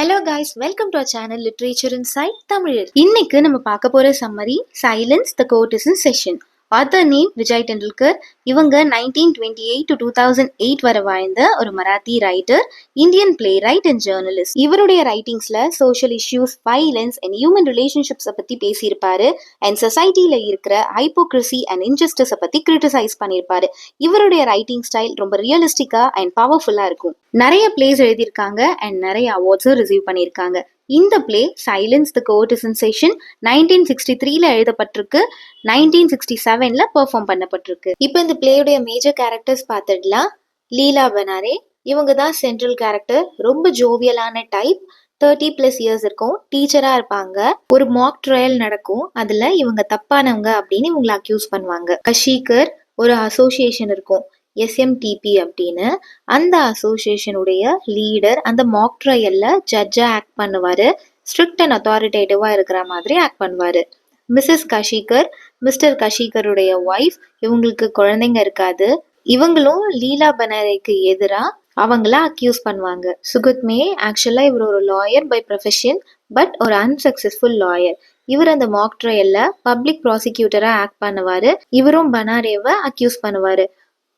Hello guys, welcome to our channel literature inside Tamil. இன்னைக்கு நம்ம பார்க்க போற summary silence the court is in session. Author name Vijay Tendulkar. இவங்க 1928 to 2008 வரை வாழ்ந்த ஒரு Marathi writer, Indian playwright and journalist. இவருடைய ரைட்டிங்ஸ்ல social issues, violence and human ரிலேஷன்ஷிப்ஸை பத்தி பேசியிருப்பாரு. அண்ட் சொசைட்டில இருக்கிற ஹைப்போக்ரசி அண்ட் இன்ஜஸ்டிஸை பத்தி கிரிட்டிசைஸ் பண்ணியிருப்பாரு. இவருடைய ரைட்டிங் ஸ்டைல் ரொம்ப ரியலிஸ்டிக்கா அண்ட் பவர்ஃபுல்லா இருக்கும். நிறைய பிளேஸ் எழுதியிருக்காங்க அண்ட் நிறைய அவார்ட்ஸும் ரிசீவ் பண்ணியிருக்காங்க. இந்த play silence the court is in session 1963ல எழுதப்பட்டிருக்கு, 1967ல பெர்ஃபார்ம் பண்ணப்பட்டிருக்கு. இப்போ இந்த பிளேயுடைய மேஜர் கேரக்டர்ஸ் பார்த்துடலாம். லீலா பனாரே, இவங்க தான் சென்ட்ரல் கேரக்டர். ரொம்ப ஜோவியலான டைப், 30+ இயர்ஸ் இருக்கும், டீச்சரா இருப்பாங்க. ஒரு மாக் ட்ரையல் நடக்கும், அதுல இவங்க தப்பானவங்க அப்படின்னு இவங்களை அக்யூஸ் பண்ணுவாங்க. கஷிகர், ஒரு அசோசியேஷன் இருக்கும் SMTP அப்படின்னு. அந்த அசோசியேஷனுடைய லீடர் அந்த மாக் ட்ரையல்ல ஜட்ஜா ஆக்ட் பண்ணுவாரு. ஸ்ட்ரிக்ட் அண்ட் அத்தாரிட்டேட்டிவா இருக்கிற மாதிரி ஆக்ட் பண்ணுவாரு. மிஸ்ஸஸ் கஷிகர், மிஸ்டர் கஷிகருடைய ஒய்ஃப். இவங்களுக்கு குழந்தைங்க இருக்காது. இவங்களும் லீலா பனாரேக்கு எதிராக அவங்கள அக்யூஸ் பண்ணுவாங்க. சுகத்மே, ஆக்சுவலா இவர் ஒரு லாயர் பை ப்ரொஃபஷன், பட் ஒரு அன்சக்சஸ்ஃபுல் லாயர். இவர் அந்த மாக் ட்ரையல்ல பப்ளிக் ப்ராசிக்யூட்டரா ஆக்ட் பண்ணுவாரு. இவரும் பனாரேவை அக்யூஸ் பண்ணுவாரு.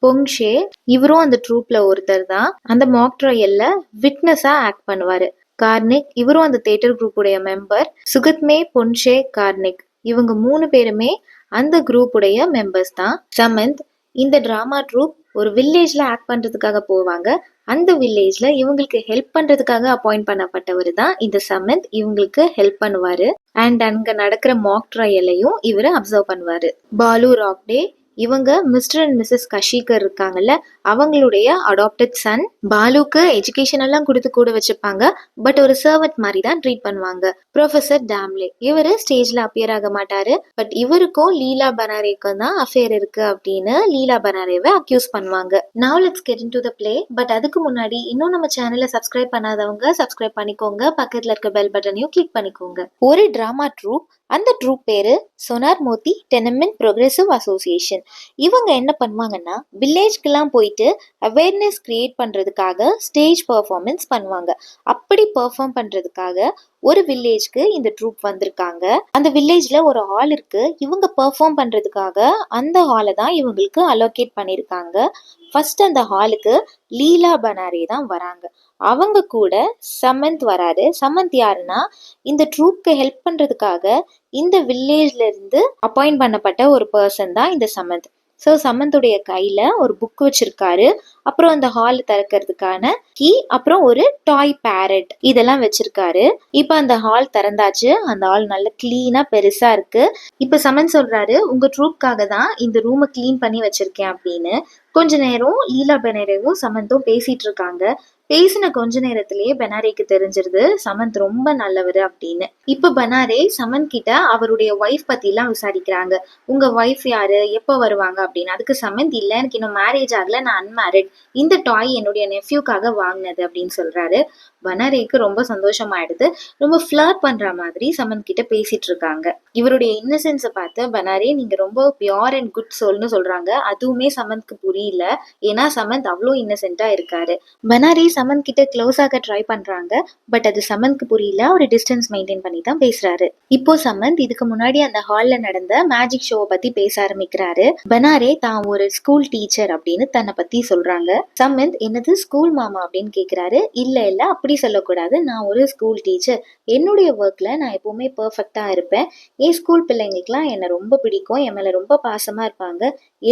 பொங்ஷே, இவரும் அந்த ட்ரூப்ல ஒருத்தர் தான். அந்த மாக் ட்ரையல்ல விட்னஸா ஆக்ட் பண்ணுவாரு. கார்னிக், இவரும் அந்த தியேட்டர் குரூப்புடைய மெம்பர். சுகத்மே, பொன்ஷே, கார்னிக், இவங்க 3 பேருமே அந்த குரூப்புடைய மெம்பர்ஸ் தான். சமந்த், இந்த டிராமா ட்ரூப் ஒரு வில்லேஜ்ல ஆக்ட் பண்றதுக்காக போவாங்க. அந்த வில்லேஜ்ல இவங்களுக்கு ஹெல்ப் பண்றதுக்காக அப்பாயிண்ட் பண்ணப்பட்டவர் தான் இந்த சமந்த். இவங்களுக்கு ஹெல்ப் பண்ணுவாரு அண்ட் அங்க நடக்கிற மாக் ட்ரையலையும் இவரு அப்சர்வ் பண்ணுவாரு. பாலு ராக்டே, இவங்க மிஸ்டர் அண்ட் மிஸ்ஸஸ் கஷிகர் இருக்காங்கல்ல, அவங்களுடைய அடாப்டட் சன். பாலுக்கு எஜுகேஷன் எல்லாம் கொடுத்து கூட வச்சுப்பாங்க, பட் ஒரு சர்வன்ட் மாதிரி தான் ட்ரீட் பண்ணுவாங்க. ப்ரொஃபசர் டாம்லே, இவரு ஸ்டேஜ்ல அப்பியர் ஆக மாட்டாரு, பட் இவருக்கும் லீலா பனாரேக்கும் தான் அஃபேர் இருக்கு அப்படின்னு லீலா பனாரேவை அக்யூஸ் பண்ணுவாங்க. Now let's get into the play. But அதுக்கு முன்னாடி இன்னும் நம்ம சேனலை சப்ஸ்கிரைப் பண்ணாதவங்க சப்ஸ்கிரைப் பண்ணிக்கோங்க, பக்கத்துல இருக்க பெல் பட்டனையும் கிளிக் பண்ணிக்கோங்க. ஒரு டிராமா ட்ரூப், அந்த ட்ரூப் பேரு சொனார் மோத்தி டெனமெண்ட் ப்ரோக்ரெசிவ் அசோசியேஷன். இவங்க என்ன பண்ணுவாங்கன்னா, வில்லேஜ்க்கெல்லாம் போயிட்டு அவேர்னஸ் கிரியேட் பண்றதுக்காக ஸ்டேஜ் பெர்ஃபார்மன்ஸ் பண்ணுவாங்க. அப்படி பெர்ஃபார்ம் பண்றதுக்காக ஒரு வில்லேஜ்க்கு இந்த ட்ரூப் வந்திருக்காங்க. அந்த வில்லேஜ்ல ஒரு ஹால் இருக்கு. இவங்க பெர்ஃபார்ம் பண்றதுக்காக அந்த ஹாலை தான் இவங்களுக்கு அலோகேட் பண்ணியிருக்காங்க. ஃபர்ஸ்ட் அந்த ஹாலுக்கு லீலா பனாரே தான் வராங்க. அவங்க கூட சமந்த் வராரு. சமந்த் யாருன்னா, இந்த ட்ரூப்க்கு ஹெல்ப் பண்றதுக்காக இந்த வில்லேஜ்ல இருந்து அப்பாயிண்ட் பண்ணப்பட்ட ஒரு பர்சன் தான் இந்த சமந்த். ஸோ சமந்துடைய கையில ஒரு புக் வச்சிருக்காரு, அப்புறம் அந்த ஹால் திறக்கிறதுக்கான கீ, அப்புறம் ஒரு டாய் பேரட், இதெல்லாம் வச்சிருக்காரு. இப்ப அந்த ஹால் திறந்தாச்சு. அந்த ஹால் நல்ல கிளீனா பெருசா இருக்கு. இப்ப சமந்த் சொல்றாரு, உங்க ட்ரூப்காக தான் இந்த ரூமை கிளீன் பண்ணி வச்சிருக்கேன் அப்படின்னு. கொஞ்ச நேரம் லீலா பனாரேவும் சமந்தும் பேசிட்டு இருக்காங்க. பேசின கொஞ்ச நேரத்திலேயே பனாரேக்கு தெரிஞ்சிருது சமந்த் ரொம்ப நல்லவர் அப்படின்னு. இப்ப பனாரே சமந்த் கிட்ட அவருடைய ஒய்ஃப் பத்தி எல்லாம் விசாரிக்கிறாங்க. உங்க ஒய்ஃப் யாரு, எப்ப வருவாங்க அப்படின்னு. அதுக்கு சமந்த், இல்ல எனக்கு இன்னும் மேரேஜ் ஆகல, நான் அன்மேரிட், இந்த டாய் என்னுடைய நெஃப்யூக்காக வாங்கினது அப்படின்னு சொல்றாரு. பனாரேக்கு ரொம்ப சந்தோஷமாயிடுது. ரொம்ப ஃபிளர்ட் பண்ற மாதிரி சமந்த் கிட்ட பேசிட்டு இருக்காங்க. இவருடைய இன்னசென்ஸை பார்த்து பனாரே, நீங்க ரொம்ப பியோர் அண்ட் குட் சோல்னு சொல்றாங்க. அதுவுமே சமந்த்க்கு புரியல, ஏன்னா சமந்த் அவ்வளோ இன்னசென்ட்டா இருக்காரு. பனாரே சமந்த் கிட்ட க்ளோஸ் ஆக ட்ரை பண்றாங்க, பட் அது சமந்த்க்கு புரியல. ஒரு டிஸ்டன்ஸ் மெயின்டைன் பண்ணி தான் பேசுறாரு. இப்போ சமந்த் இதுக்கு முன்னாடி அந்த ஹால்ல நடந்த மேஜிக் ஷோவை பத்தி பேச ஆரம்பிக்கிறாரு. பனாரே தான் ஒரு ஸ்கூல் டீச்சர் அப்படின்னு தன்னை பத்தி சொல்றாங்க. சமந்த், என்னது ஸ்கூல் மாமா அப்படின்னு கேக்குறாரு. இல்ல இல்ல, அப்படி சொல்லக்கூடாது, நான் ஒரு ஸ்கூல் டீச்சர். என்னுடைய ஒர்க்ல நான் எப்பவுமே பெர்ஃபெக்டா இருப்பேன். என் ஸ்கூல் பிள்ளைங்களுக்குலாம் என்னை ரொம்ப பிடிக்கும், என் மேல ரொம்ப பாசமா இருப்பாங்க.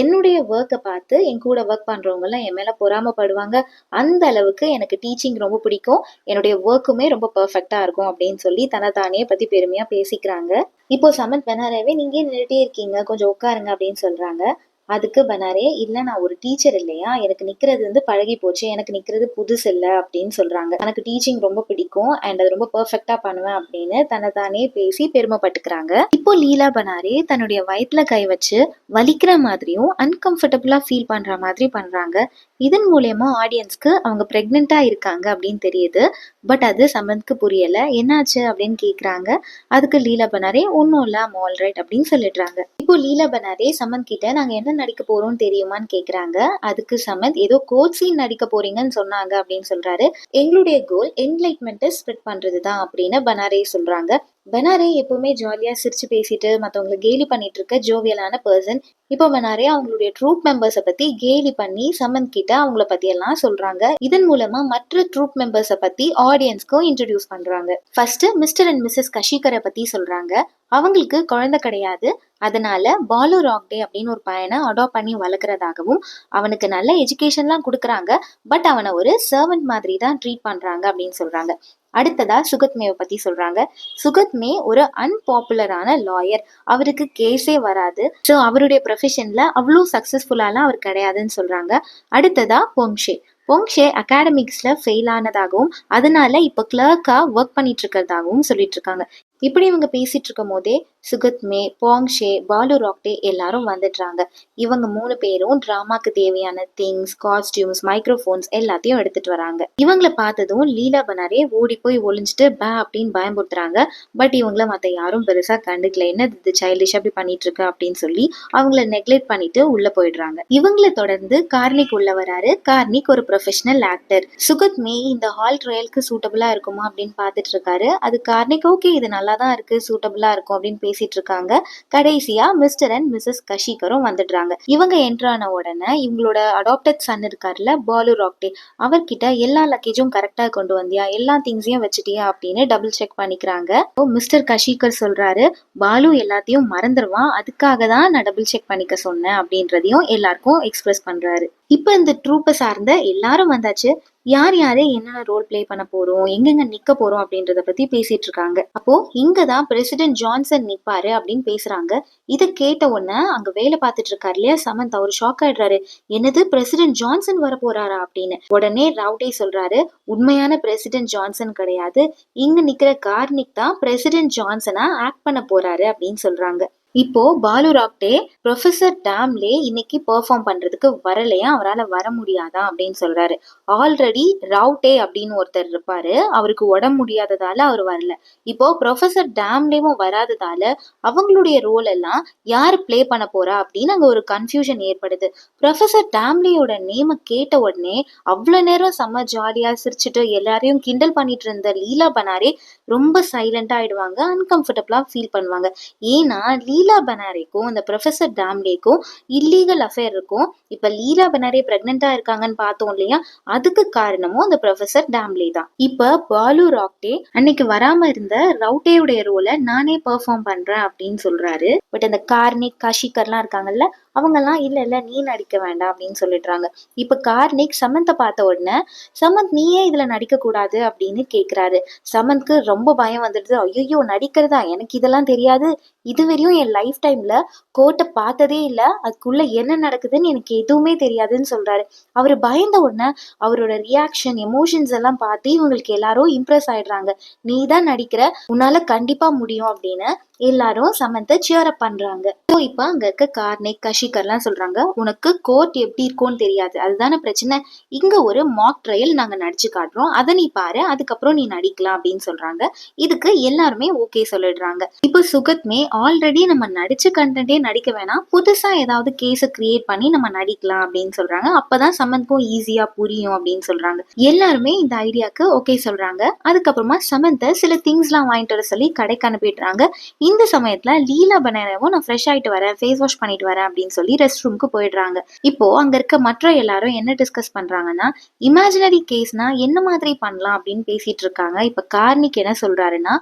என்னுடைய ஒர்க்கை பார்த்து என் கூட ஒர்க் பண்றவங்க எல்லாம் என் மேல பொறாமப்படுவாங்க. அந்த அளவுக்கு எனக்கு டீச்சிங் ரொம்ப பிடிக்கும், என்னுடைய ஒர்க்குமே ரொம்ப பெர்ஃபெக்டா இருக்கும் அப்படின்னு சொல்லி தன்னைத்தானே பத்தி பெருமையா பேசிக்கிறாங்க. இப்போ சமந்த் பனாரேவே, நீங்க நின்றுட்டே இருக்கீங்க, கொஞ்சம் உட்காருங்க அப்படின்னு சொல்றாங்க. அதுக்கு பனாரே, இல்ல நான் ஒரு டீச்சர் இல்லையா, எனக்கு நிக்கிறது பழகி போச்சு, எனக்கு நிக்கிறது புதுசு இல்லை அப்படின்னு சொல்றாங்க. எனக்கு டீச்சிங் ரொம்ப பிடிக்கும் அண்ட் அது ரொம்ப பெர்ஃபெக்டா பண்ணுவேன் அப்படின்னு தன்னைத்தானே பேசி பெருமைப்பட்டுக்கிறாங்க. இப்போ லீலா பனாரே தன்னுடைய வயிற்றுல கை வச்சு வலிக்கிற மாதிரியும் அன்கம்ஃபர்டபுளா ஃபீல் பண்ற மாதிரி பண்றாங்க. இதன் மூலியமா ஆடியன்ஸ்க்கு அவங்க பிரெக்னெண்டா இருக்காங்க அப்படின்னு தெரியுது. பட் அது சமந்த்க்கு புரியல. என்னாச்சு அப்படின்னு கேக்குறாங்க. அதுக்கு லீலா பனாரே ஒன்னும் இல்ல, ஐம் ஆல்ரைட் அப்படின்னு சொல்லிடுறாங்க. இப்போ லீலா பனாரே சமந்த் கிட்ட நாங்க என்ன நடிக்க போறோம் தெரியுமான்னு கேக்குறாங்க. அதுக்கு சமந்த் ஏதோ கோட் சீன் நடிக்க போறீங்கன்னு சொன்னாங்க அப்படின்னு சொல்றாரு. எங்களுடைய கோல் என்லைட்மெண்ட்டை ஸ்ப்ரெட் பண்றதுதான் அப்படின்னு பனாரே சொல்றாங்க. பனாரே எப்பவுமே ஜாலியா சிரிச்சு பேசிட்டு மத்தவங்களை கேலி பண்ணிட்டு இருக்க ஜோவியலான பர்சன். இப்போ பனாரே அவங்களுடைய ட்ரூப் மெம்பர்ஸை பத்தி கேலி பண்ணி சமந்த் கிட்ட அவங்கள பத்தி எல்லாம் சொல்றாங்க. இதன் மூலமா மற்ற ட்ரூப் மெம்பர்ஸை பத்தி ஆடியன்ஸ்க்கும் இன்ட்ரடியூஸ் பண்றாங்க. ஃபர்ஸ்ட் மிஸ்டர் அண்ட் மிஸ்ஸஸ் கஷிகரை பத்தி சொல்றாங்க. அவங்களுக்கு குழந்தை கிடையாது. அதனால பாலு ராக்டே அப்படின்னு ஒரு பையனை அடாப்ட் பண்ணி வளர்க்குறதாகவும் அவனுக்கு நல்ல எஜுகேஷன்லாம் கொடுக்குறாங்க. பட் அவனை ஒரு சர்வெண்ட் மாதிரி தான் ட்ரீட் பண்றாங்க அப்படின்னு சொல்றாங்க. அடுத்ததா சுகத்மேவை பத்தி சொல்றாங்க. சுகத்மே ஒரு அன்பாப்புலரான லாயர். அவருக்கு கேஸே வராது. ஸோ அவருடைய ப்ரொஃபஷன்ல அவ்வளோ சக்சஸ்ஃபுல்லாலாம் அவர் கிடையாதுன்னு சொல்றாங்க. அடுத்ததா பொங்ஷே. பொங்ஷே அகாடமிக்ஸ்ல ஃபெயில் ஆனதாகவும் அதனால இப்ப கிளர்க்கா ஒர்க் பண்ணிட்டு இருக்கிறதாகவும் சொல்லிட்டு இருக்காங்க. இப்படி இவங்க பேசிட்டு இருக்கும் போதே சுகத்மே, போங்ஷே, பாலு ராக்டே எல்லாரும் வந்துடுறாங்க. இவங்க 3 பேரும் டிராமாக்கு தேவையான திங்ஸ், காஸ்டியூம்ஸ், மைக்ரோஃபோன்ஸ் எல்லாத்தையும் எடுத்துட்டு வராங்க. இவங்கள பார்த்ததும் லீலா பனாரே ஓடி போய் ஒளிஞ்சிட்டு பே அப்படின்னு பயமுறுத்துறாங்க. பட் இவங்கள மத்த யாரும் பெருசா கண்டுக்கல. என்ன இது சைல்டிஷ் அப்படி பண்ணிட்டு இருக்க அப்படின்னு சொல்லி அவங்கள நெக்லெக்ட் பண்ணிட்டு உள்ள போயிடுறாங்க. இவங்கள தொடர்ந்து கார்னிக் உள்ள வராரு. கார்னிக் ஒரு ப்ரொஃபஷனல் ஆக்டர். சுகத்மே இந்த ஹால் ட்ரையலுக்கு சூட்டபிளா இருக்குமா அப்படின்னு பார்த்துட்டு இருக்காரு. அது கார்னிக் ஓகே இது நல்லா தான் இருக்கு, சூட்டபிளா இருக்கும் அப்படின்னு பேசிட்டு இருக்காங்க. கடைசியா மிஸ்டர் அண்ட் மிஸ்ஸஸ் கஷிகரும் வந்துடுறாங்க. இவங்க என்ட்ரு ஆன உடனே இவங்களோட அடாப்டட் சன் இருக்காருல்ல பாலு ராக்டே, அவர்கிட்ட எல்லா லக்கேஜும் கரெக்டா கொண்டு வந்தியா, எல்லா திங்ஸையும் வச்சுட்டியா அப்படின்னு டபுள் செக் பண்ணிக்கிறாங்க. மிஸ்டர் கஷிகர் சொல்றாரு, பாலு எல்லாத்தையும் மறந்துடுவான், அதுக்காக தான் நான் டபுள் செக் பண்ணிக்க சொன்னேன் அப்படின்றதையும் எல்லாருக்கும் எக்ஸ்பிரஸ் பண்றாரு. இப்ப இந்த ட்ரூப்பை சார்ந்த எல்லாரும் வந்தாச்சு. யார் யாரு என்னென்ன ரோல் பிளே பண்ண போறோம், எங்கெங்க நிக்க போறோம் அப்படின்றத பத்தி பேசிட்டு இருக்காங்க. அப்போ இங்கதான் பிரசிடென்ட் ஜான்சன் நிப்பாரு அப்படின்னு பேசுறாங்க. இதை கேட்ட உடனே அங்க வேலை பார்த்துட்டு இருக்காரு இல்லையா சமந்த், அவர் ஷாக் ஆயிடுறாரு. என்னது பிரசிடென்ட் ஜான்சன் வர போறாரா அப்படின்னு. உடனே ரவுடே சொல்றாரு, உண்மையான பிரசிடென்ட் ஜான்சன் கிடையாது, இங்க நிக்கிற கார்னிக் தான் பிரசிடென்ட் ஜான்சனா ஆக்ட் பண்ண போறாரு அப்படின்னு சொல்றாங்க. இப்போ பாலு ராக்டே ப்ரொஃபசர் டாம்லே இன்னைக்கு பெர்ஃபார்ம் பண்றதுக்கு வரலையா, அவரால் வர முடியாதா அப்படின்னு சொல்றாரு. ஆல்ரெடி ரவுட்டே அப்படின்னு ஒருத்தர் இருப்பாரு, அவருக்கு உடம்பு முடியாததால அவர் வரல. இப்போ ப்ரொஃபசர் டாம்லேவும் வராததால அவங்களுடைய ரோல் எல்லாம் யார் பிளே பண்ண போறா அப்படின்னு அங்க ஒரு கன்ஃபியூஷன் ஏற்படுது. ப்ரொஃபசர் டாம்லேயோட நேம கேட்ட உடனே அவ்வளவு நேரம் செம்ம ஜாலியா சிரிச்சுட்டு எல்லாரையும் கிண்டல் பண்ணிட்டு இருந்த லீலா பனாரே ரொம்ப சைலண்டா ஆயிடுவாங்க, அன்கம்ஃபர்டபுளா ஃபீல் பண்ணுவாங்க. ஏன்னா லீலா பனாரேக்கும் அந்த ப்ரொஃபசர் டாம்லேக்கும் இல்லீகல் அஃபேர் இருக்கும். இப்ப லீலா பனாரே பிரெக்னெண்டா இருக்காங்கன்னு பார்த்தோம் இல்லையா, அதுக்கு காரணமும் அந்த ப்ரொஃபசர் டாம்லே தான். இப்ப பாலு ராக்டே அன்னைக்கு வராம இருந்த ரவுட்டேயுடைய ரோலை நானே பெர்ஃபார்ம் பண்றேன் அப்படின்னு சொல்றாரு. பட் அந்த கார்னிக் கஷிகர்லாம் இருக்காங்கல்ல, அவங்கெல்லாம் இல்ல இல்ல நீ நடிக்க வேண்டாம் அப்படின்னு சொல்லிடுறாங்க. இப்ப கார்னிக் சமந்தை பார்த்த உடனே, சமந்த் நீயே இதுல நடிக்க கூடாது அப்படின்னு கேக்குறாரு. சமந்த்க்கு ரொம்ப பயம் வந்துடுது. ஐயோ நடிக்கிறதா, எனக்கு இதெல்லாம் தெரியாது, இதுவரையும் என் லைஃப் டைம்ல கோர்ட்டை பார்த்ததே இல்லை, அதுக்குள்ள என்ன நடக்குதுன்னு எனக்கு எதுவுமே தெரியாதுன்னு சொல்றாரு. அவரு பயந்த உடனே அவரோட ரியாக்ஷன் எமோஷன்ஸ் எல்லாம் பார்த்து இவங்களுக்கு எல்லாரும் இம்ப்ரெஸ் ஆயிடுறாங்க. நீ தான் நடிக்கிற, உன்னால கண்டிப்பா முடியும் அப்படின்னு எல்லாரும் சமந்தை சியர் அப் பண்றாங்க. ஸோ இப்போ அங்க இருக்க கார்னிக் கஷிகர்லாம் சொல்றாங்க, உனக்கு கோர்ட் எப்படி இருக்கும்னு தெரியாது, அதுதானே பிரச்சனை, இங்க ஒரு மாக் ட்ரையல் நாங்க நடிச்சு காட்டுறோம், அதை நீ பாரு, அதுக்கப்புறம் நீ நடிக்கலாம் அப்படின்னு சொல்றாங்க. இதுக்கு எல்லாருமே ஓகே சொல்லிடுறாங்க. இப்போ சுகத்மே ஆல்ரெடி நம்ம நடிச்ச கண்டென்ட்டே நடிக்க வேணாம், புதுசா ஏதாவது கேஸை கிரியேட் பண்ணி நம்ம நடிக்கலாம் அப்படின்னு சொல்றாங்க. அப்பதான் சமந்த்க்கும் ஈஸியா புரியும் அப்படின்னு சொல்றாங்க. எல்லாருமே இந்த ஐடியாக்கு ஓகே சொல்றாங்க. அதுக்கப்புறமா சமந்தை சில திங்ஸ்லாம் வாங்கிட்டு வர சொல்லி கடைக்கு அனுப்பிடுறாங்க. இந்த சமயத்துல லீலா பனாரேவும் நான் ஃப்ரெஷ் ஆயிட்டு வரேன், ஃபேஸ் வாஷ் பண்ணிட்டு வரேன் அப்படின்னு சொல்லி ரெஸ்ட் ரூமுக்கு போயிடுறாங்க. இப்போ அங்க இருக்க மற்ற எல்லாரும் என்ன டிஸ்கஸ் பண்றாங்கன்னா, இமேஜினரி கேஸ்னா என்ன மாதிரி பண்ணலாம் அப்படின்னு பேசிட்டு இருக்காங்க. இப்ப கார்னிக் என்ன சொல்றாருன்னா,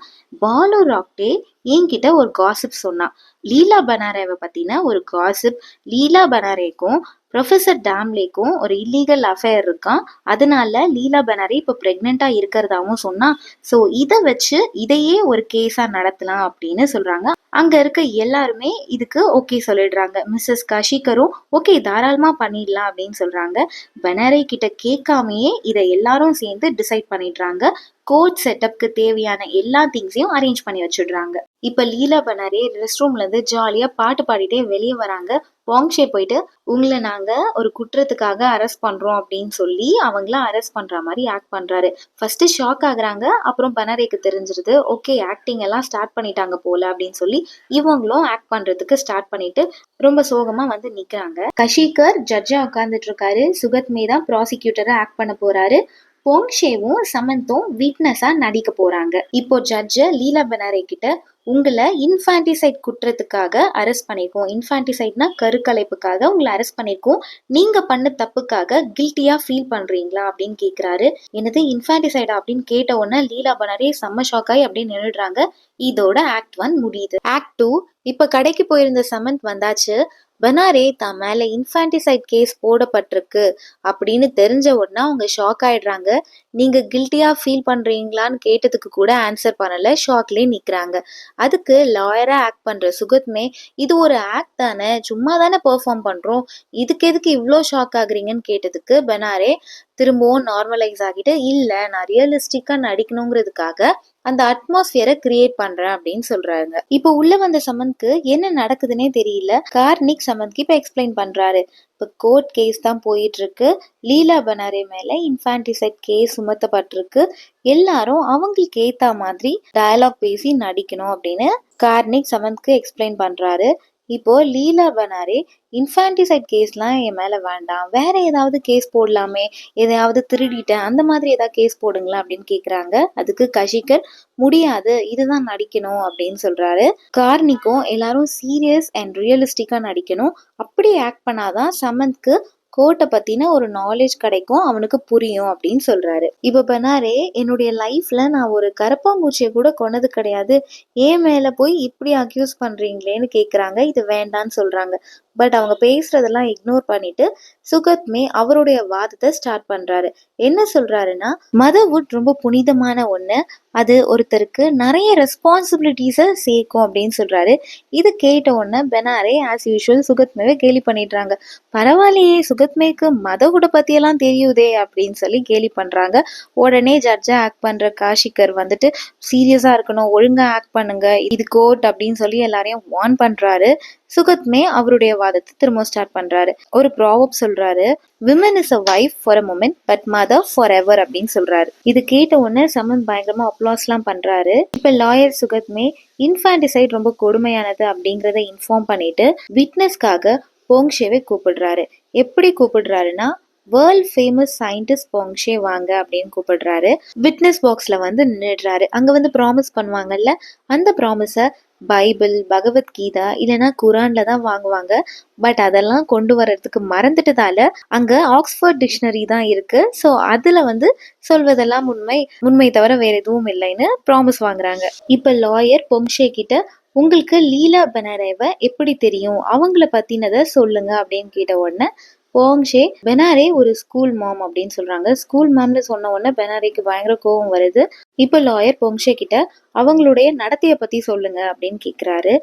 பாலு ராக்டே என்கிட்ட ஒரு காசிப் சொன்னா, லீலா பனாரேவை பத்தின ஒரு காசிப். லீலா பனாரேக்கும் ப்ரொஃபசர் டாம்லேக்கும் ஒரு இல்லீகல் அஃபேர் இருக்கான், அதனால லீலா பனாரே இப்போ பிரெக்னெண்டா இருக்கிறதாவும் சொன்னா. ஸோ இதை வச்சு இதையே ஒரு கேஸா நடத்தலாம் அப்படின்னு சொல்றாங்க. அங்க இருக்க எல்லாருமே இதுக்கு ஓகே சொல்லிடுறாங்க. மிஸ்ஸஸ் கஷிகரும் ஓகே தாராளமா பண்ணிடலாம் அப்படின்னு சொல்றாங்க. பனாரே கிட்ட கேட்காமையே இதை எல்லாரும் சேர்ந்து டிசைட் பண்ணிடுறாங்க. கோர்ட் செட்டப்க்கு தேவையான எல்லா திங்ஸையும் அரேஞ்ச் பண்ணி வச்சுடுறாங்க. இப்ப லீலா பனாரே ரெஸ்ட் ரூம்ல இருந்து ஜாலியா பாட்டு பாடிட்டே வெளியே வராங்க. பாங்ஷே போயிட்டு உங்களை நாங்க ஒரு குற்றத்துக்காக அரெஸ்ட் பண்றோம் அப்படின்னு சொல்லி அவங்கள அரெஸ்ட் பண்ற மாதிரி ஆக்ட் பண்றாரு. ஃபர்ஸ்ட் ஷாக் ஆகுறாங்க. அப்புறம் பனாரேக்கு தெரிஞ்சிருது, ஓகே ஆக்டிங் எல்லாம் ஸ்டார்ட் பண்ணிட்டாங்க போல அப்படின்னு சொல்லி இவங்களும் ஆக்ட் பண்றதுக்கு ஸ்டார்ட் பண்ணிட்டு ரொம்ப சோகமா வந்து நிக்கிறாங்க. கஷிகர் ஜட்ஜா உட்கார்ந்துட்டு இருக்காரு. சுகத்மே தான் ப்ராசிக்யூட்டரா ஆக்ட் பண்ண போறாரு. போங்ஷேவும் சமந்தும் வீட்னஸா நடிக்க போறாங்க. இப்போ ஜட்ஜ் லீலா பனாரே கிட்ட உங்களை இன்ஃபான்டிசைட் குற்றத்துக்காக அரெஸ்ட் பண்ணிருக்கோம். இன்ஃபான்டிசைட்னா கருக்கலைப்புக்காக உங்களை அரெஸ்ட் பண்ணிருக்கோம். நீங்க பண்ண தப்புக்காக கில்ட்டியா ஃபீல் பண்றீங்களா அப்படின்னு கேக்குறாரு. என்னது இன்ஃபான்டிசைடா அப்படின்னு கேட்ட உடனே லீலா பனாரே செம்ம ஷாக்காய் அப்படின்னு நின்றுடுறாங்க. இதோட ஆக்ட் 1 முடியுது. ஆக்ட் 2 இப்ப கடைக்கு போயிருந்த சமந்த் வந்தாச்சு. பனாரே தான் மேல இன்ஃபான்டிசைட் கேஸ் போடப்பட்டிருக்கு அப்படின்னு தெரிஞ்ச உடனே அவங்க ஷாக் ஆயிடுறாங்க. நீங்க கில்ட்டியா ஃபீல் பண்றீங்களான்னு கேட்டதுக்கு கூட ஆன்சர் பண்ணல. ஷாக்லயே நிக்கிறாங்க. அதுக்கு லாயரா ஆக்ட் பண்ற சுகத்மே, இது ஒரு ஆக்ட் தானே, சும்மா தானே பெர்ஃபார்ம் பண்றோம், இதுக்கு எதுக்கு இவ்வளோ ஷாக் ஆகுறீங்கன்னு கேட்டதுக்கு பனாரே திரும்பவும் நார்மலைஸ் ஆகிட்டு, இல்ல நான் ரியலிஸ்டிக்கா நடிக்கணுங்கிறதுக்காக அந்த அட்மாஸ்பியரை கிரியேட் பண்றேன் அப்படின்னு சொல்றாங்க. இப்போ உள்ள வந்த சமந்த்க்கு என்ன நடக்குதுன்னே தெரியல. கார்னிக் சமந்த்க்கு இப்ப எக்ஸ்பிளைன் பண்றாரு. இப்போ கோர்ட் கேஸ் தான் போயிட்டு இருக்கு. லீலா பனாரே மேல இன்ஃபான்டிசைட் கேஸ் சுமத்தப்பட்டிருக்கு. எல்லாரும் அவங்களுக்கு ஏத்த மாதிரி டயலாக் பேசி நடிக்கணும் அப்படின்னு கார்னிக் சமந்த்க்கு எக்ஸ்பிளைன் பண்றாரு. இப்போ லீலா பனாரே இன்ஃபான்டிசைட் கேஸ்லாம் என் மேல வேண்டாம், வேற ஏதாவது கேஸ் போடலாமே, எதையாவது திருடிட்டேன் அந்த மாதிரி ஏதாவது கேஸ் போடுங்களா அப்படின்னு கேக்குறாங்க. அதுக்கு கஷிகர் முடியாது, இதுதான் நடிக்கணும் அப்படின்னு சொல்றாரு. கார்னிக்கும் எல்லாரும் சீரியஸ் அண்ட் ரியலிஸ்டிக்கா நடிக்கணும், அப்படி ஆக்ட் பண்ணாதான் சமந்த்க்கு கோர்ட்டை பத்தின ஒரு நாலேஜ் கிடைக்கும், அவனுக்கு புரியும் அப்படின்னு சொல்றாரு. இப்ப பனாரே, என்னுடைய லைஃப்ல நான் ஒரு கரப்பாம்பூச்சியை கூட கொன்னது கிடையாது, ஏன் மேல போய் இப்படி அக்யூஸ் பண்றீங்களேன்னு கேக்குறாங்க. இது வேண்டான்னு சொல்றாங்க. பட் அவங்க பேசுறதெல்லாம் இக்னோர் பண்ணிட்டு சுகத்மே அவருடைய வாதத்தை ஸ்டார்ட் பண்றாரு. என்ன சொல்றாருன்னா, மதர்வுட் ரொம்ப புனிதமான ஒண்ணு, அது ஒருத்தருக்கு நிறைய ரெஸ்பான்சிபிலிட்டிஸை சேர்க்கும் அப்படின்னு சொல்றாரு. இது கேட்ட உடனே பெனாரே ஆஸ் யூஷுவல் சுகத்மேவை கேலி பண்ணிடுறாங்க. பரவாயில்லையே, சுகத்மேக்கு மதவுட பத்தியெல்லாம் தெரியுதே அப்படின்னு சொல்லி கேலி பண்றாங்க. உடனே ஜட்ஜா ஆக்ட் பண்ற காஷிகர் வந்துட்டு சீரியஸா இருக்கணும், ஒழுங்கா ஆக்ட் பண்ணுங்க, இது கோர்ட் அப்படின்னு சொல்லி எல்லாரையும் வார்ன் பண்றாரு. சுகத்மே அவருடைய வாதத்தை திரும்ப ஸ்டார்ட் பண்றாரு. ஒரு ப்ராவர்ப் சொல்றாரு, women is a wife for a moment but mother for ever அப்படின்னு சொல்றாரு. இது கேட்ட உடனே சமந்த் பயங்கரமா அப்ளாஸ் எல்லாம் பண்றாரு. இப்ப லாயர் சுகத்மே இன்ஃபான்டிசைட் ரொம்ப கொடுமையானது அப்படிங்கறத இன்ஃபார்ம் பண்ணிட்டு விட்னஸ்க்காக போங்ஷேவை கூப்பிடுறாரு. எப்படி கூப்பிடுறாருன்னா, வேர்ல்ட் ஃபேமஸ் சயின்டிஸ்ட் போங்ஷே வாங்க அப்படின்னு கூப்பிடுறாரு. விட்னஸ் பாக்ஸ்ல வந்து நின்றுடுறாரு. அங்க வந்து ப்ராமிஸ் பண்ணுவாங்கல்ல, அந்த ப்ராமிஸை பைபிள், பகவத்கீதா இல்லைன்னா குரான்ல தான் வாங்குவாங்க. பட் அதெல்லாம் கொண்டு வர்றதுக்கு மறந்துட்டதால அங்க ஆக்ஸ்போர்ட் டிக்ஷனரி தான் இருக்கு. ஸோ அதுல வந்து சொல்வதெல்லாம் உண்மை தவிர வேற எதுவும் இல்லைன்னு ப்ராமிஸ் வாங்குறாங்க. இப்ப லாயர் போங்ஷே கிட்ட, உங்களுக்கு லீலா பனாரேவை எப்படி தெரியும், அவங்கள பத்தினதை சொல்லுங்க அப்படின்னு கேட்ட உடனே போங்ஷே பெனாரே ஒரு ஸ்கூல் மாம் அப்படின்னு சொல்றாங்க. ஸ்கூல் மாம்னு சொன்ன உடனே பெனாரேக்கு பயங்கர கோவம் வருது. இப்ப லாயர் போங்ஷே கிட்ட அவங்களுடைய நடத்தைய பத்தி சொல்லுங்க அப்படின்னு கேக்குறாரு.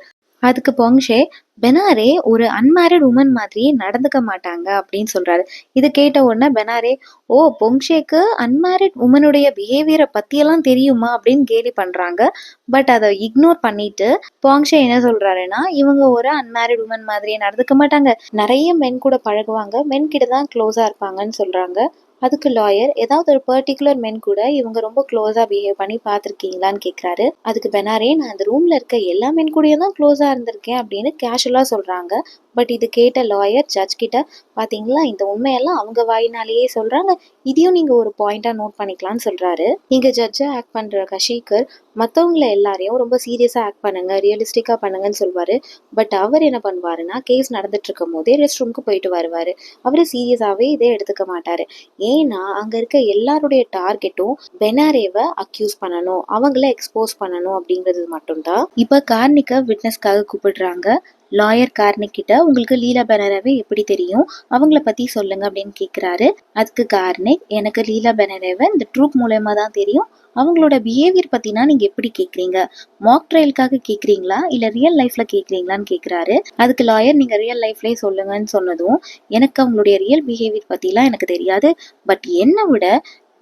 அதுக்கு போங்ஷே, பெனாரே ஒரு அன்மேரிட் உமன் மாதிரியே நடந்துக்க மாட்டாங்க அப்படின்னு சொல்றாரு. இது கேட்ட உடனே பெனாரே, ஓ போங்ஷேக்கு அன்மேரிட் உமனுடைய பிஹேவியரை பத்தியெல்லாம் தெரியுமா அப்படின்னு கேலி பண்றாங்க. பட் அதை இக்னோர் பண்ணிட்டு போங்ஷே என்ன சொல்றாருன்னா, இவங்க ஒரு அன்மேரிட் உமன் மாதிரியே நடந்துக்க மாட்டாங்க, நிறைய மென் கூட பழகுவாங்க, மென் கிட்ட தான் க்ளோஸா இருப்பாங்கன்னு சொல்றாங்க. அதுக்கு லாயர், ஏதாவது ஒரு பர்டிகுலர் மென் கூட இவங்க ரொம்ப க்ளோஸா பிஹேவ் பண்ணி பார்த்துருக்கீங்களான்னு கேட்குறாரு. அதுக்கு பெனாரே, நான் அந்த ரூம்ல இருக்க எல்லா மென் கூடயும் தான் க்ளோஸா இருந்திருக்கேன் அப்படின்னு கேஷுவலா சொல்றாங்க. பட் இது கேட்ட லாயர் ஜட்ஜ் கிட்ட, பாத்தீங்களா இந்த உண்மையெல்லாம் அவங்க வாயினாலேயே சொல்றாங்க, இதையும் நீங்க ஒரு பாயிண்டா நோட் பண்ணிக்கலாம்னு சொல்றாரு. நீங்க ஜட்ஜா ஆக்ட் பண்ற கஷிகர் மற்றவங்கள எல்லாரையும் ரொம்ப சீரியஸா ஆக்ட் பண்ணுங்க, ரியலிஸ்டிக்கா பண்ணுங்கன்னு சொல்வாரு. பட் அவர் என்ன பண்ணுவாருன்னா, கேஸ் நடந்துட்டு இருக்கும் போதே ரெஸ்ட் ரூமுக்கு போயிட்டு வருவாரு. அவரு சீரியஸாவே இதே எடுத்துக்க மாட்டாரு. ஏன்னா அங்க இருக்க எல்லாருடைய டார்கெட்டும் பெனாரேவை அக்யூஸ் பண்ணணும், அவங்கள எக்ஸ்போஸ் பண்ணணும் அப்படிங்கிறது மட்டும்தான். இப்ப கார்னிக்க விட்னஸ்க்காக கூப்பிடுறாங்க. லாயர் கார்னிக் கிட்ட, உங்களுக்கு லீலா பெனாரேவை எப்படி தெரியும், அவங்கள பத்தி சொல்லுங்க அப்படின்னு கேக்குறாரு. அதுக்கு கார்னிக், எனக்கு லீலா பெனாரேவை இந்த ட்ரூப் மூலமா தான் தெரியும், அவங்களோட பிஹேவியர் பத்தினா நீங்க எப்படி கேக்குறீங்க, மாக் ட்ரையலுக்காக கேக்குறீங்களா இல்ல ரியல் லைஃப்ல கேக்குறீங்களான்னு கேக்குறாரு. அதுக்கு லாயர், நீங்க ரியல் லைஃப்லயே சொல்லுங்கன்னு சொன்னதும், எனக்கு அவங்களுடைய ரியல் பிஹேவியர் பத்திலாம் எனக்கு தெரியாது, பட் என்னை விட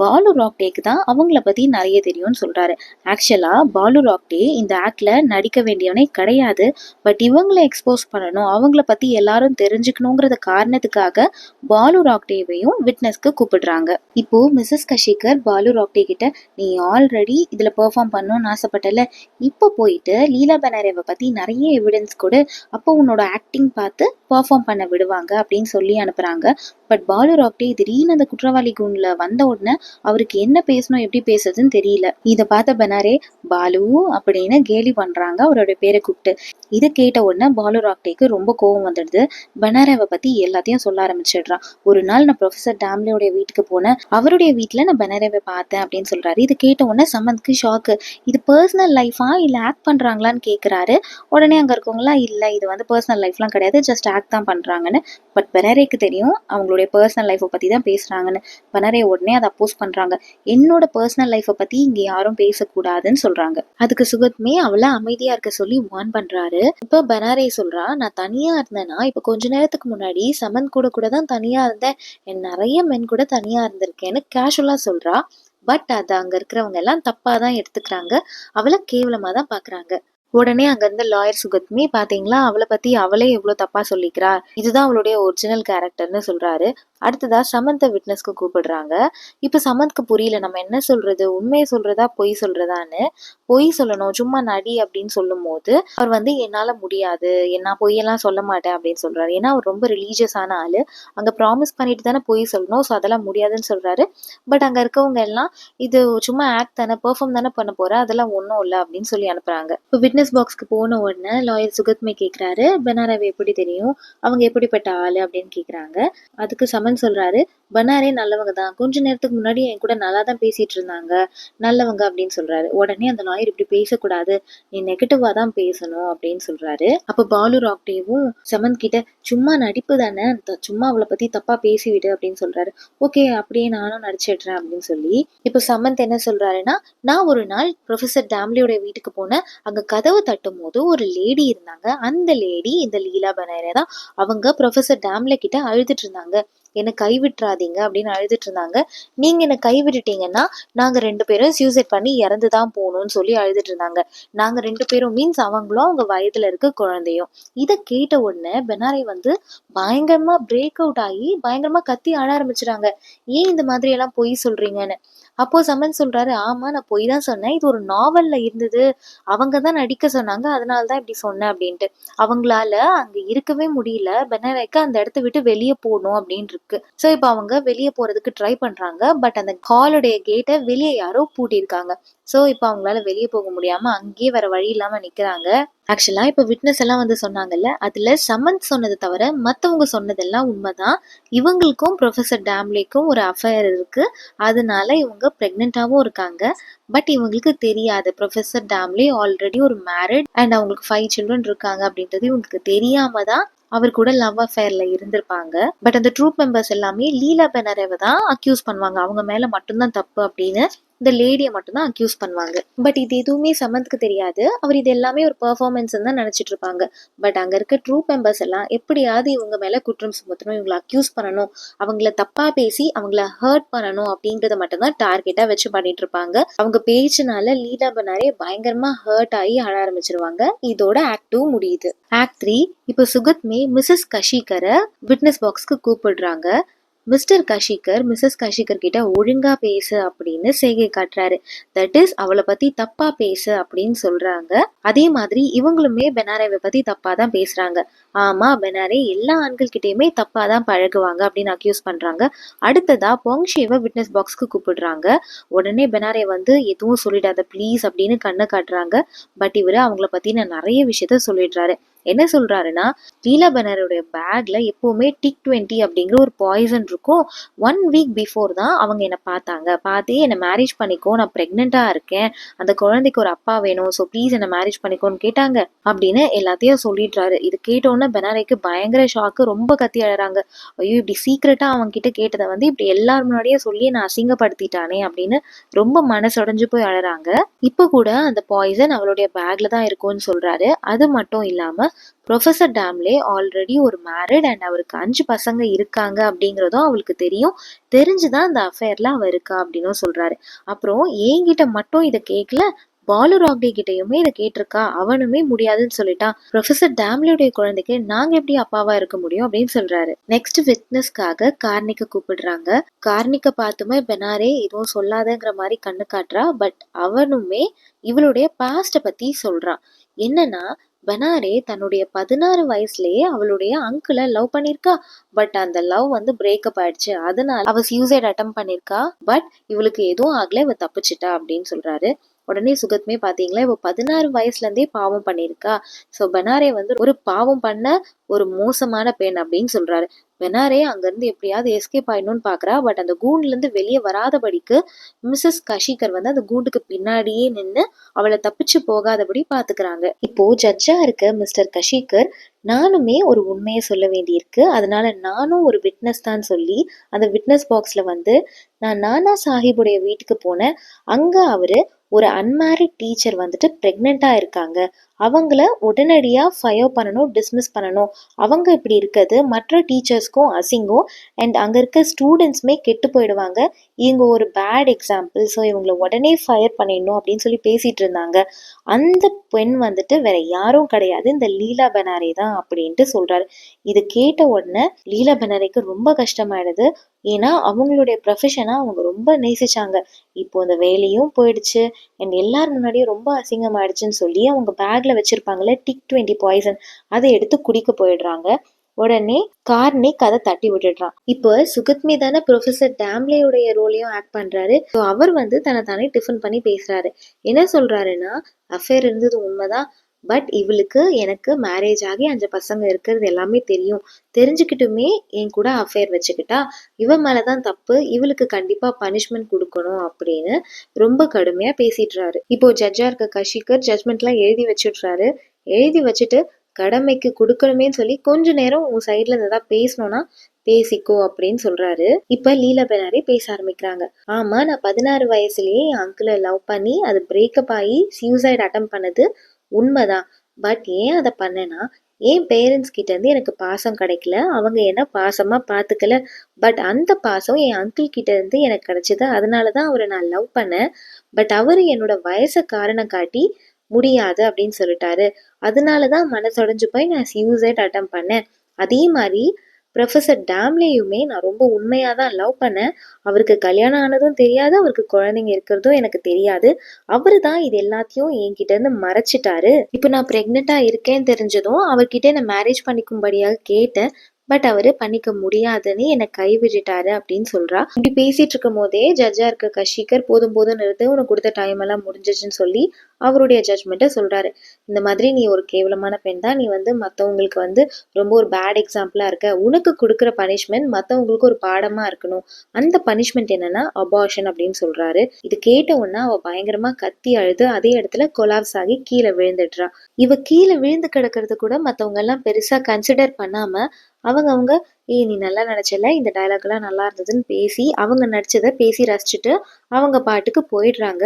பாலு ராக்டேக்கு தான் அவங்கள பத்தி நிறைய தெரியும்னு சொல்றாரு. ஆக்சுவலா பாலு ராக்டே இந்த ஆக்ட்ல நடிக்க வேண்டியவனே கிடையாது. பட் இவங்களை எக்ஸ்போஸ் பண்ணணும், அவங்கள பத்தி எல்லாரும் தெரிஞ்சுக்கணுங்கிறத காரணத்துக்காக பாலு ராக்டேவையும் விட்னஸ்க்கு கூப்பிடுறாங்க. இப்போ மிஸ்ஸஸ் கஷிகர் பாலு ராக்டே கிட்ட, நீ ஆல்ரெடி இதுல பெர்ஃபார்ம் பண்ணணும்னு ஆசைப்பட்டல, இப்போ போயிட்டு லீலா பெனரேவை பத்தி நிறைய எவிடன்ஸ் கொடு, அப்போ உன்னோட ஆக்டிங் பார்த்து பெர்ஃபார்ம் பண்ண விடுவாங்க அப்படின்னு சொல்லி அனுப்புறாங்க. பட் பாலு ராக்டே திடீர்னு அந்த குற்றவாளி குண்ல வந்த உடனே அவருக்கு என்ன பேசணும் எப்படி பேசுறதுன்னு தெரியல. இதை பார்த்த பெனாரே பாலு அப்படின்னு கேலி பண்றாங்க அவருடைய பேரை கூப்பிட்டு. இதை கேட்ட உடனே பாலு ராக்டேக்கு ரொம்ப கோவம் வந்துடுது. பெனாரேவை பத்தி எல்லாத்தையும் சொல்ல ஆரம்பிச்சிடுறான். ஒரு நாள் நான் ப்ரொஃபசர் டேம்லேயோட வீட்டுக்கு போனேன், அவருடைய வீட்டுல நான் பெனாரேவை பார்த்தேன் அப்படின்னு சொல்றாரு. இது கேட்ட உடனே சமந்த்க்கு ஷாக்கு. இது பர்சனல் லைஃபா இல்ல ஆக்ட் பண்றாங்களான்னு கேக்குறாரு. உடனே அங்க இருக்கவங்களா இல்ல இது வந்து பர்சனல் லைஃப்லாம் கிடையாது, ஜஸ்ட் ஆக்ட் தான் பண்றாங்கன்னு. பட் பெனாரேக்கு தெரியும் அவங்களுடைய பர்சனல் லைஃபை பத்தி தான் பேசுறாங்கன்னு. பெனாரே உடனே அதை அப்போஸ் பண்றாங்க. என்னோட பர்சனல் லைஃபை பத்தி இங்க யாரும் பேசக்கூடாதுன்னு சொல்றாங்க. அதுக்கு சுகத்மே அவளை அமைதியா இருக்க சொல்லி வார்ன் பண்றாரு. இப்ப பெனாரே சொல்றா, நான் தனியா இருந்தேன்னா இப்ப கொஞ்ச நேரத்துக்கு முன்னாடி சமந்த் கூட தான் தனியா இருந்தேன், நிறைய மென் கூட தனியா இருந்திருக்கேன்னு கேஷுவலா சொல்றா. பட் அது அங்க இருக்கிறவங்க எல்லாம் தப்பா தான் எடுத்துக்கிறாங்க, அவளை கேவலமா தான் பாக்குறாங்க. உடனே அங்க இருந்த லாயர் சுகத்மி, பாத்தீங்களா அவளை பத்தி அவளே எவ்வளவு தப்பா சொல்லிக்கிறா, இதுதான் அவளுடைய ஒரிஜினல் கேரக்டர்னு சொல்றாரு. அடுத்ததா சமந்த விட்னஸ்க்கு கூப்பிடுறாங்க. இப்ப சமந்த்க்கு புரியல நம்ம என்ன சொல்றது, உண்மையை சொல்றதா பொய் சொல்றதான்னு. பொய் சொல்லணும், சும்மா நடி அப்படின்னு சொல்லும் போது அவர் வந்து என்னால முடியாது, நான் பொய்யெல்லாம் சொல்ல மாட்டேன் அப்படின்னு சொல்றாரு. ஏன்னா அவர் ரொம்ப ரிலீஜியஸான ஆளு, அங்க ப்ராமிஸ் பண்ணிட்டு தானே பொய் சொல்லணும், ஸோ அதெல்லாம் முடியாதுன்னு சொல்றாரு. பட் அங்க இருக்கவங்க எல்லாம் இது சும்மா ஆக்ட் தானே, பெர்ஃபார்ம் தானே பண்ண போற, அதெல்லாம் ஒன்றும் இல்லை அப்படின்னு சொல்லி அனுப்புறாங்க. இப்போ விட்னஸ் பாக்ஸ்க்கு போன உடனே லாயர் சுகத்மே கேட்குறாரு, பெனாரேவை எப்படி தெரியும், அவங்க எப்படிப்பட்ட ஆளு அப்படின்னு கேட்குறாங்க. அதுக்கு சமன் சொல்றாரு, பெனாரே நல்லவங்க தான், கொஞ்ச நேரத்துக்கு முன்னாடி என் கூட நல்லா தான் பேசிட்டு இருந்தாங்க, நல்லவங்க அப்படின்னு சொல்றாரு. உடனே அந்த லாயர் இப்படி பேசக்கூடாது, நீ நெகட்டிவா தான் பேசணும் அப்படின்னு சொல்றாரு. அப்ப பாலு ராக்டேவும் சமந்த் கிட்ட, சும்மா நடிப்பு தானே, சும்மா அவளை பத்தி தப்பா பேசிவிடு அப்படின்னு சொல்றாரு. ஓகே அப்படியே நானும் நடிச்சிடுறேன் அப்படின்னு சொல்லி இப்போ சமந்த் என்ன சொல்றாருன்னா, நான் ஒரு நாள் ப்ரொஃபசர் டேம்லியோட வீட்டுக்கு போனேன், அங்க கதவு தட்டும் போது ஒரு லேடி இருந்தாங்க, அந்த லேடி இந்த லீலா பெனரே தான். அவங்க ப்ரொஃபசர் டேம்லே கிட்ட அழுதுட்டு இருந்தாங்க, என்னை கைவிட்டுறாதீங்க அப்படின்னு அழுதுட்டு இருந்தாங்க. நீங்க என்னை கைவிட்டுட்டீங்கன்னா நாங்க 2 பேரும் சூசைட் பண்ணி இறந்துதான் போகணும்னு சொல்லி அழுதுட்டு இருந்தாங்க. நாங்க 2 பேரும் மீன்ஸ் அவங்களும் அவங்க வயதுல இருக்க குழந்தையும். இதை கேட்ட உடனே பெனாரே வந்து பயங்கரமா பிரேக் அவுட் ஆகி பயங்கரமா கத்தி அழ ஆரம்பிச்சுறாங்க. ஏன் இந்த மாதிரி எல்லாம் பொய் சொல்றீங்கன்னு. அப்போ சமன் சொல்றாரு, ஆமா நான் பொய் தான் சொன்னேன், இது ஒரு நாவல்ல இருந்தது, அவங்க தான் நடிக்க சொன்னாங்க, அதனாலதான் இப்படி சொன்னேன் அப்படின்ட்டு. அவங்களால அங்க இருக்கவே முடியல, பெனாரேக்கு அந்த இடத்த விட்டு வெளியே போகணும் அப்படின்னு இருக்கு. சோ இப்ப அவங்க வெளியே போறதுக்கு ட்ரை பண்றாங்க. பட் அந்த ஹாலுடைய கேட்டை வெளியே யாரோ பூட்டியிருக்காங்க. சோ இப்ப அவங்களால வெளியே போக முடியாம அங்கேயே வேற வழி இல்லாம நிக்கிறாங்க. ஆக்சுவலா இப்ப விட்னஸ் எல்லாம் வந்து சொன்னாங்கல்ல, அதுல சமந்த் சொன்னதை தவிர மத்தவங்க சொன்னதெல்லாம் உண்மைதான். இவங்களுக்கும் ப்ரொஃபசர் டேம்லேக்கும் ஒரு அஃபேர் இருக்கு, அதனால இவங்க பிரெக்னென்ட்டாவும் இருக்காங்க. பட் இவங்களுக்கு தெரியாது ப்ரொஃபசர் டேம்லே ஆல்ரெடி ஒரு மேரிட் அண்ட் அவங்களுக்கு 5 சில்ட்ரன் இருக்காங்க அப்படின்றது இவங்களுக்கு தெரியாம தான் அவர் கூட லவ் அஃபேர்ல இருந்திருப்பாங்க. பட் அந்த ட்ரூப் மெம்பர்ஸ் எல்லாமே லீலா பெனரேவை தான் அக்யூஸ் பண்ணுவாங்க, அவங்க மேல மட்டும்தான் தப்பு அப்படின்னு இந்த லேடியை மட்டும்தான் அக்யூஸ் பண்ணுவாங்க. பட் இது எதுவுமே சமந்த்க்கு தெரியாது, அவர் இது எல்லாமே ஒரு பெர்ஃபார்மன்ஸ் தான் நினைச்சிட்டு இருப்பாங்க. பட் அங்க இருக்க ட்ரூப் மெம்பர்ஸ் எல்லாம் எப்படியாவது இவங்க மேல குற்றம் சுமத்தணும், இவங்களை அக்யூஸ் பண்ணணும், அவங்கள தப்பா பேசி அவங்கள ஹர்ட் பண்ணணும் அப்படின்றத மட்டும்தான் டார்கெட்டா வச்சு பண்ணிட்டு இருப்பாங்க. அவங்க பேச்சுனால லீலா பெனாரே பயங்கரமா ஹர்ட் ஆகி அழ ஆரம்பிச்சிருவாங்க. இதோட ஆக்ட் 2 முடியுது. ஆக்ட் 3 இப்ப சுகத்மே மிஸ்ஸஸ் கஷிகரை விட்னஸ் பாக்ஸ்க்கு கூப்பிடுறாங்க. மிஸ்டர் கஷிகர் மிஸ்ஸஸ் கஷிகர் கிட்ட ஒழுங்கா பேசு அப்படின்னு செய்கை காட்டுறாரு. தட் இஸ் அவளை பத்தி தப்பா பேசு அப்படின்னு சொல்றாங்க. அதே மாதிரி இவங்களுமே பெனாரேவை பத்தி தப்பா தான் பேசுறாங்க. ஆமா பெனாரே எல்லா ஆண்கள் கிட்டயுமே தப்பா தான் பழகுவாங்க அப்படின்னு அக்யூஸ் பண்றாங்க. அடுத்ததா பொங்ஷேவை விட்னஸ் பாக்ஸ்க்கு கூப்பிடுறாங்க. உடனே பெனாரே வந்து எதுவும் சொல்லிடாத ப்ளீஸ் அப்படின்னு கண்ணை காட்டுறாங்க. பட் இவரு அவங்கள பத்தின நிறைய விஷயத்த சொல்லிடுறாரு. என்ன சொல்றாருன்னா, லீலா பெனரோட பேக்ல எப்பவுமே டிக் 20 அப்படிங்கிற ஒரு பாய்சன் இருக்கும். 1 வீக் பிஃபோர் தான் அவங்க என்னை பார்த்தாங்க, பார்த்து என்னை மேரேஜ் பண்ணிக்கோ, நான் பிரெக்னெண்டா இருக்கேன், அந்த குழந்தைக்கு ஒரு அப்பா வேணும், ஸோ ப்ளீஸ் என்னை மேரேஜ் பண்ணிக்கோன்னு கேட்டாங்க அப்படின்னு எல்லாத்தையும் சொல்லிடுறாரு. இது கேட்டோன்னே பெனாரேக்கு பயங்கர ஷாக்கு, ரொம்ப கத்தி அழறாங்க. ஐயோ இப்படி சீக்கிரட்டா அவங்க கிட்ட கேட்டதை வந்து இப்படி எல்லாரும் முன்னாடியே சொல்லி நான் அசிங்கப்படுத்திட்டானே அப்படின்னு ரொம்ப மனசுடைஞ்சு போய் அழறாங்க. இப்ப கூட அந்த பாய்சன் அவளுடைய பேக்ல தான் இருக்கும்னு சொல்றாரு. அது மட்டும் இல்லாம ப்ரொஃபசர் டேம்லே ஆல்ரெடி ஒரு மேரிட் அண்ட் அவருக்கு 5 பசங்க இருக்காங்க அப்படிங்கிறதும் அவளுக்கு தெரியும். தெரிஞ்சுதான் அந்த அஃபேர்ல அவ இருக்கா அப்படின்னும் சொல்றாரு. அப்புறம் என்கிட்ட மட்டும் இதை கேட்கல, பாலு ராக்டே கிட்டயுமே இதை கேட்டிருக்கா, அவனுமே முடியாதுன்னு சொல்லிட்டான். ப்ரொஃபசர் டேம்லியுடைய குழந்தைக்கு நாங்க எப்படி அப்பாவா இருக்க முடியும் அப்படின்னு சொல்றாரு. நெக்ஸ்ட் விட்னஸ்க்காக கார்னிக்க கூப்பிடுறாங்க. கார்னிக்க பார்த்துமே பெனாரே எதுவும் சொல்லாதங்கிற மாதிரி கண்ணு காட்டுறா. பட் அவனுமே இவளுடைய பாஸ்ட பத்தி சொல்றான். என்னன்னா, பெனாரே தன்னுடைய 16 வயசுலயே அவளுடைய அங்கிளை லவ் பண்ணிருக்கா. பட் அந்த லவ் வந்து பிரேக்கப் ஆயிடுச்சு. அதனால அவ சூசைட் அட்டம் பண்ணிருக்கா. பட் இவளுக்கு எதுவும் ஆகல, இவ தப்பிச்சிட்டா அப்படின்னு சொல்றாரு. உடனே சுகத்மே பாத்தீங்களா, இவ 16 வயசுல இருந்தே பாவம் பண்ணிருக்கா. சோ பெனாரே வந்து ஒரு பாவம் பண்ண ஒரு மோசமான பெண் அப்படின்னு சொல்றாரு. பெனாரே அங்கிருந்து எப்படியாவது எஸ்கேப் ஆயிடணும்னு பாக்குறா. பட் அந்த கூண்டுல இருந்து வெளியே வராதபடிக்கு மிஸ்ஸஸ் கஷிகர் வந்து அந்த கூண்டுக்கு பின்னாடியே நின்று அவளை தப்பிச்சு போகாதபடி பாத்துக்கிறாங்க. இப்போ ஜட்ஜா இருக்க மிஸ்டர் கஷிகர், நானுமே ஒரு உண்மையை சொல்ல வேண்டியிருக்கு, அதனால நானும் ஒரு விட்னஸ் தான் சொல்லி அந்த விட்னஸ் பாக்ஸ்ல வந்து, நான் நானா சாஹிபுடைய வீட்டுக்கு போனேன். அங்க அவரு ஒரு அன்மேரிட் டீச்சர் வந்துட்டு பிரெக்னெண்டா இருக்காங்க. அவங்கள உடனடியா ஃபயர் பண்ணணும், டிஸ்மிஸ் பண்ணணும். அவங்க இப்படி இருக்கிறது மற்ற டீச்சர்ஸ்க்கும் அசிங்கம். அண்ட் அங்க இருக்க ஸ்டூடெண்ட்ஸ்மே கெட்டு போயிடுவாங்க. இவங்க ஒரு பேட் எக்ஸாம்பிள். ஸோ இவங்களை உடனே ஃபயர் பண்ணிடணும் அப்படின்னு சொல்லி பேசிட்டு இருந்தாங்க. அந்த பெண் வந்துட்டு வேற யாரும் கிடையாது, இந்த லீலா பெனாரே தான் அப்படின்ட்டு சொல்றாரு. இது கேட்ட உடனே லீலா பெனாரேக்கு ரொம்ப கஷ்டமாயிடுது. ஏன்னா அவங்களுடைய ப்ரொஃபஷனை அவங்க ரொம்ப நேசிச்சாங்க. இப்போ அந்த வேலையும் போயிடுச்சு அண்ட் எல்லாரும் முன்னாடியும் ரொம்ப அசிங்கமாயிடுச்சுன்னு சொல்லி அவங்க பேக்ல வச்சிருப்பாங்கல்ல டிக் 20 பாய்சன், அதை எடுத்து குடிக்க போயிடுறாங்க. உடனே கார்னிக் அதை தட்டி விட்டுடுறான். இப்போ சுகத்மி தானே ப்ரொஃபசர் டேம்லேயுடைய ரோலையும் ஆக்ட் பண்றாரு. ஸோ அவர் வந்து தன்னை தானே டிஃபன் பண்ணி பேசுறாரு. என்ன சொல்றாருன்னா, அஃபேர் இருந்தது உண்மைதான். பட் இவளுக்கு எனக்கு மேரேஜ் ஆகி 5 பசங்க இருக்கிறது எல்லாமே தெரியும். தெரிஞ்சுக்கிட்டுமே என் கூட அஃபேர் வச்சுக்கிட்டா, இவன் மேலதான் தப்பு, இவளுக்கு கண்டிப்பா பனிஷ்மெண்ட் கொடுக்கணும் அப்படின்னு ரொம்ப கடுமையா பேசிடுறாரு. இப்போ ஜட்ஜா இருக்க கஷிகர் ஜட்மெண்ட்லாம் எழுதி வச்சிடுறாரு. எழுதி வச்சுட்டு, கடமைக்கு கொடுக்கணுமேன்னு சொல்லி கொஞ்ச நேரம் உன் சைட்ல இருந்து ஏதாவது பேசணும்னா பேசிக்கோ அப்படின்னு சொல்றாரு. இப்ப லீலா பெனாரே பேச ஆரம்பிக்கிறாங்க. ஆமா, நான் 16 வயசுலயே என் அங்கிளை லவ் பண்ணி அது பிரேக்கப் ஆகி சூசைட் அட்டம் பண்ணது உண்மைதான். பட் ஏன் அதை பண்ணேன்னா, என் பேரண்ட்ஸ் கிட்ட இருந்து எனக்கு பாசம் கிடைக்கல, அவங்க என்ன பாசமா பாத்துக்கல. பட் அந்த பாசம் என் அங்கிள் கிட்ட இருந்து எனக்கு கிடைச்சது, அதனாலதான் அவரை நான் லவ் பண்ணேன். பட் அவரு என்னோட வயசை காரணம் காட்டி முடியாது அப்படின்னு சொல்லிட்டாரு. அதனாலதான் மனசுடைஞ்சு போய் நான் சூசைட் அட்டம் பண்ணேன். அதே மாதிரி ப்ரொஃபசர் டேம்லேயுமே நான் ரொம்ப உண்மையாக தான் லவ் பண்ணேன். அவருக்கு கல்யாணம் ஆனதும் தெரியாது, அவருக்கு குழந்தைங்க இருக்கிறதும் எனக்கு தெரியாது. அவரு தான் இது எல்லாத்தையும் என்கிட்ட இருந்து மறைச்சிட்டாரு. இப்போ நான் ப்ரெக்னெண்ட்டாக இருக்கேன்னு தெரிஞ்சதும் அவர்கிட்ட என்னை மேரேஜ் பண்ணிக்கும்படியாக கேட்டேன். பட் அவரு பண்ணிக்க முடியாதுன்னு என்னை கைவிட்டுட்டாரு அப்படின்னு சொல்றா. இப்படி பேசிட்டு இருக்கும் போதே ஜட்ஜா இருக்க கஷிகர், போதும் போதும் நிறுத்து, உனக்கு கொடுத்த டைம் எல்லாம் முடிஞ்சிச்சுன்னு சொல்லி அவருடைய ஜட்மெண்ட்டை சொல்றாரு. இந்த மாதிரி நீ ஒரு கேவலமான பெண் தான், நீ வந்து மற்றவங்களுக்கு வந்து ரொம்ப ஒரு பேட் எக்ஸாம்பிளா இருக்க. உனக்கு கொடுக்குற பனிஷ்மெண்ட் மற்றவங்களுக்கு ஒரு பாடமா இருக்கணும். அந்த பனிஷ்மெண்ட் என்னன்னா அபார்ஷன் அப்படின்னு சொல்றாரு. இது கேட்ட உடனே அவ பயங்கரமா கத்தி அழுது அதே இடத்துல கொலாப்ஸ் ஆகி கீழே விழுந்துடுறா. இவ கீழே விழுந்து கிடக்கிறது கூட மற்றவங்க எல்லாம் பெருசா கன்சிடர் பண்ணாம அவங்க நீ நல்லா நடிச்சல, இந்த டைலாக் எல்லாம் நல்லா இருந்ததுன்னு பேசி அவங்க நடிச்சதை பேசி ரசிச்சுட்டு அவங்க பாட்டுக்கு போயிடுறாங்க.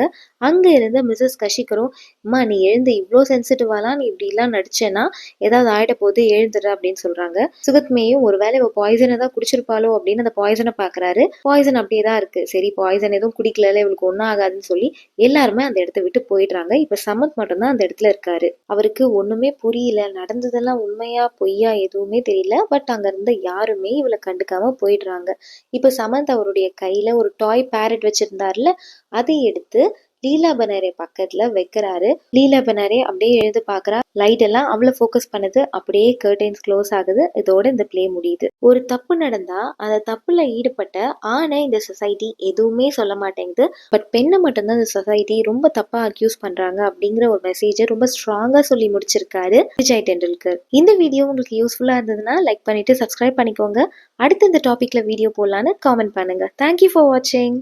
அங்க இருந்த மிஸ்ஸஸ் கஷிகரும், அம்மா நீ எழுந்து, இவ்வளோ சென்சிட்டிவாலாம் நீ இப்படி எல்லாம் நடிச்சேன்னா ஏதாவது ஆயிட போது, எழுந்துடுற அப்படின்னு சொல்றாங்க. சுகத்மேயும் ஒருவேளை இவ பாய்சனை தான் குடிச்சிருப்பாளோ அப்படின்னு அந்த பாய்சனை பாக்குறாரு. பாய்சன் அப்படியே தான் இருக்கு. சரி, பாய்சன் எதுவும் குடிக்கல, இவளுக்கு ஒன்னும் ஆகாதுன்னு சொல்லி எல்லாருமே அந்த இடத்த விட்டு போயிடுறாங்க. இப்ப சமத் மட்டும்தான் அந்த இடத்துல இருக்காரு. அவருக்கு ஒண்ணுமே புரியல, நடந்ததெல்லாம் உண்மையா பொய்யா எதுவுமே தெரியல. பட் அங்க இருந்த யாருமே இவளை கண்டுக்காம போயிடுறாங்க. இப்ப சமந்த் அவருடைய கையில ஒரு டாய் பேரட் வச்சிருந்தாருல, அதை எடுத்து லீலா பெனாரே பக்கத்துல வைக்கிறாரு. லீலா பெனாரே அப்படியே எழுந்து பாக்குறா. லைட் எல்லாம் அவ்வளவு ஃபோக்கஸ் பண்ணுது. அப்படியே கர்டைன்ஸ் க்ளோஸ் ஆகுது. இதோட இந்த பிளே முடியுது. ஒரு தப்பு நடந்தா அந்த தப்புல ஈடுபட்ட ஆணை இந்த சொசைட்டி எதுவுமே சொல்ல மாட்டேங்குது. பட் பெண்ணை மட்டும்தான் இந்த சொசைட்டி ரொம்ப தப்பா அக்யூஸ் பண்றாங்க அப்படிங்கிற ஒரு மெசேஜை ரொம்ப ஸ்ட்ராங்கா சொல்லி முடிச்சிருக்காரு விஜய் டெண்டுல்கர். இந்த வீடியோ உங்களுக்கு யூஸ்ஃபுல்லா இருந்ததுன்னா லைக் பண்ணிட்டு சப்ஸ்கிரைப் பண்ணிக்கோங்க. அடுத்து இந்த டாபிக்ல வீடியோ போடலான்னு காமெண்ட் பண்ணுங்க. தேங்க்யூ ஃபார் வாட்சிங்.